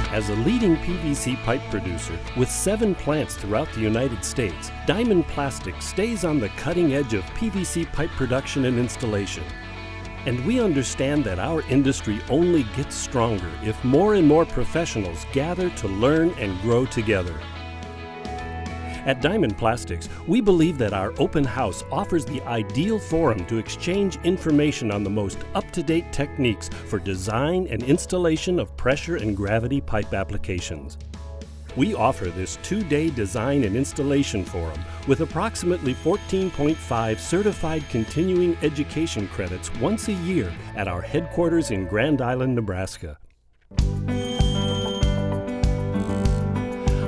As a leading PVC pipe producer with 7 plants throughout the United States, Diamond Plastics stays on the cutting edge of PVC pipe production and installation. And we understand that our industry only gets stronger if more and more professionals gather to learn and grow together. At Diamond Plastics, we believe that our open house offers the ideal forum to exchange information on the most up-to-date techniques for design and installation of pressure and gravity pipe applications. We offer this 2-day design and installation forum with approximately 14.5 certified continuing education credits once a year at our headquarters in Grand Island, Nebraska.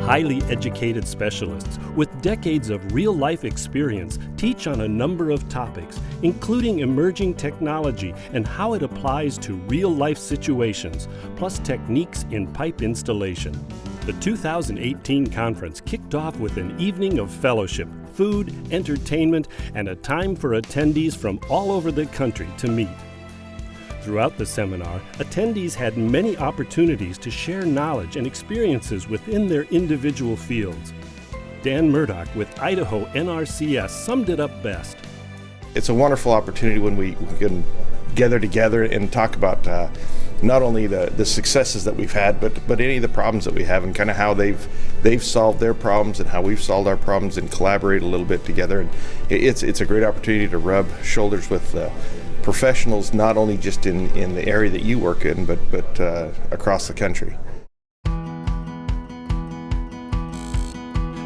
Highly educated specialists with decades of real-life experience teach on a number of topics, including emerging technology and how it applies to real-life situations, plus techniques in pipe installation. The 2018 conference kicked off with an evening of fellowship, food, entertainment, and a time for attendees from all over the country to meet. Throughout the seminar, attendees had many opportunities to share knowledge and experiences within their individual fields. Dan Murdoch with Idaho NRCS summed it up best. It's a wonderful opportunity when we can gather together and talk about not only the successes that we've had, but any of the problems that we have and kind of how they've solved their problems and how we've solved our problems and collaborate a little bit together. And it's a great opportunity to rub shoulders with professionals, not only just in the area that you work in, but across the country.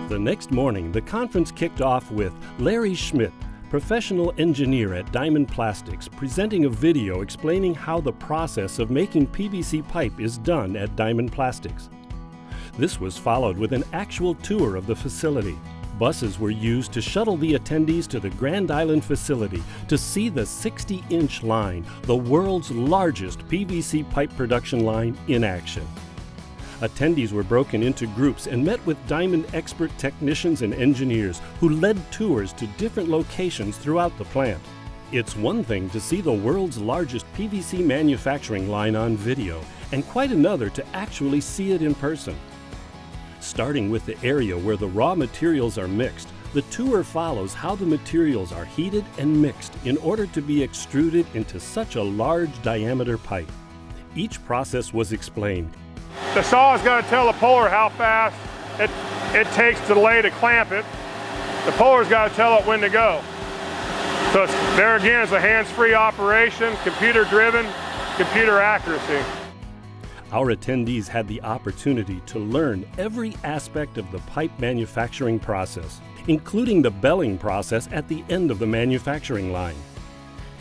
The next morning, the conference kicked off with Larry Schmidt, professional engineer at Diamond Plastics, presenting a video explaining how the process of making PVC pipe is done at Diamond Plastics. This was followed with an actual tour of the facility. Buses were used to shuttle the attendees to the Grand Island facility to see the 60-inch line, the world's largest PVC pipe production line, in action. Attendees were broken into groups and met with Diamond expert technicians and engineers who led tours to different locations throughout the plant. It's one thing to see the world's largest PVC manufacturing line on video, and quite another to actually see it in person. Starting with the area where the raw materials are mixed, the tour follows how the materials are heated and mixed in order to be extruded into such a large diameter pipe. Each process was explained. The saw is going to tell the puller how fast it takes to lay to clamp it. The puller's got to tell it when to go. So there again is a hands-free operation, computer-driven, computer accuracy. Our attendees had the opportunity to learn every aspect of the pipe manufacturing process, including the belling process at the end of the manufacturing line.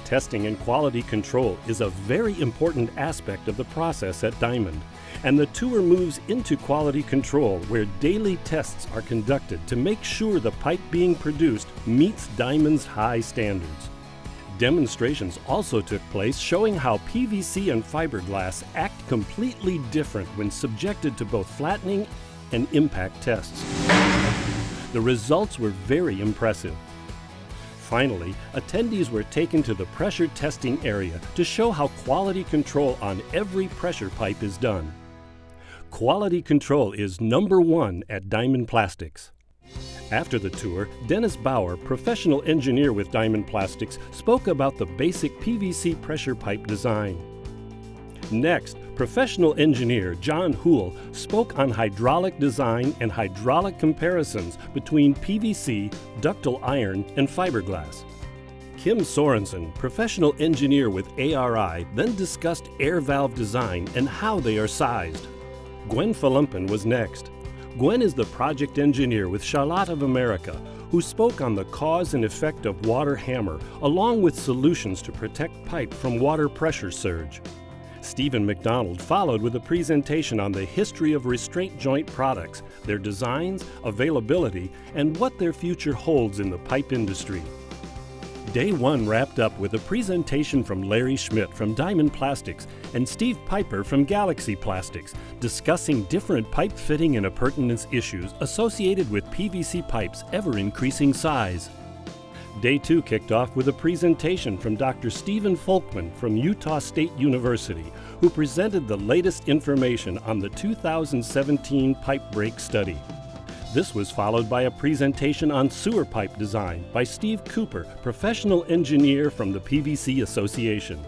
Testing and quality control is a very important aspect of the process at Diamond, and the tour moves into quality control where daily tests are conducted to make sure the pipe being produced meets Diamond's high standards. Demonstrations also took place showing how PVC and fiberglass act completely different when subjected to both flattening and impact tests. The results were very impressive. Finally, attendees were taken to the pressure testing area to show how quality control on every pressure pipe is done. Quality control is #1 at Diamond Plastics. After the tour, Dennis Bauer, professional engineer with Diamond Plastics, spoke about the basic PVC pressure pipe design. Next, professional engineer John Houle spoke on hydraulic design and hydraulic comparisons between PVC, ductile iron, and fiberglass. Kim Sorensen, professional engineer with ARI, then discussed air valve design and how they are sized. Gwen Philippin was next. Gwen is the project engineer with Charlotte of America, who spoke on the cause and effect of water hammer, along with solutions to protect pipe from water pressure surge. Stephen McDonald followed with a presentation on the history of restraint joint products, their designs, availability, and what their future holds in the pipe industry. Day 1 wrapped up with a presentation from Larry Schmidt from Diamond Plastics and Steve Piper from Galaxy Plastics, discussing different pipe fitting and appurtenance issues associated with PVC pipes' ever-increasing size. Day 2 kicked off with a presentation from Dr. Stephen Folkman from Utah State University, who presented the latest information on the 2017 pipe break study. This was followed by a presentation on sewer pipe design by Steve Cooper, professional engineer from the PVC Association.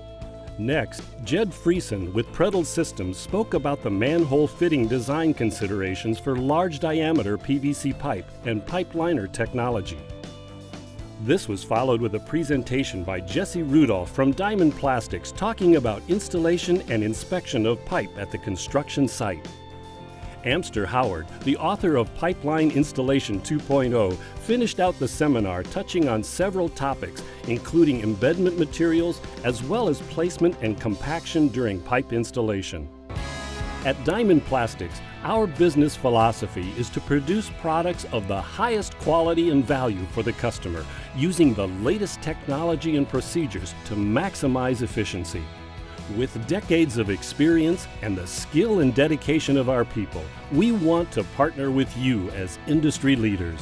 Next, Jed Friesen with Predel Systems spoke about the manhole fitting design considerations for large diameter PVC pipe and pipe liner technology. This was followed with a presentation by Jesse Rudolph from Diamond Plastics talking about installation and inspection of pipe at the construction site. Amster Howard, the author of Pipeline Installation 2.0, finished out the seminar touching on several topics, including embedment materials, as well as placement and compaction during pipe installation. At Diamond Plastics, our business philosophy is to produce products of the highest quality and value for the customer, using the latest technology and procedures to maximize efficiency. With decades of experience and the skill and dedication of our people, we want to partner with you as industry leaders.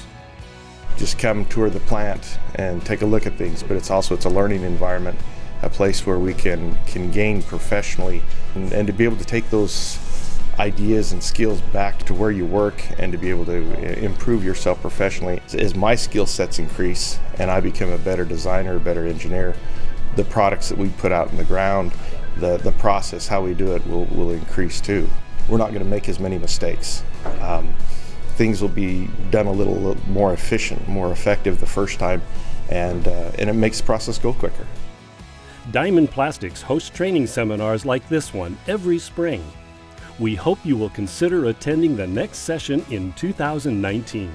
Just come tour the plant and take a look at things, but it's a learning environment, a place where we can gain professionally and to be able to take those ideas and skills back to where you work and to be able to improve yourself professionally. As my skill sets increase and I become a better designer, a better engineer, the products that we put out in the ground, the process, how we do it will increase too. We're not going to make as many mistakes. Things will be done a little more efficient, more effective the first time, and it makes the process go quicker. Diamond Plastics hosts training seminars like this one every spring. We hope you will consider attending the next session in 2019.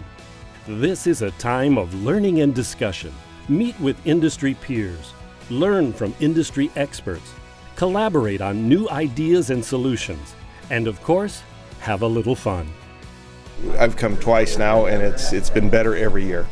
This is a time of learning and discussion. Meet with industry peers. Learn from industry experts. Collaborate on new ideas and solutions. And of course, have a little fun. I've come twice now, and it's been better every year.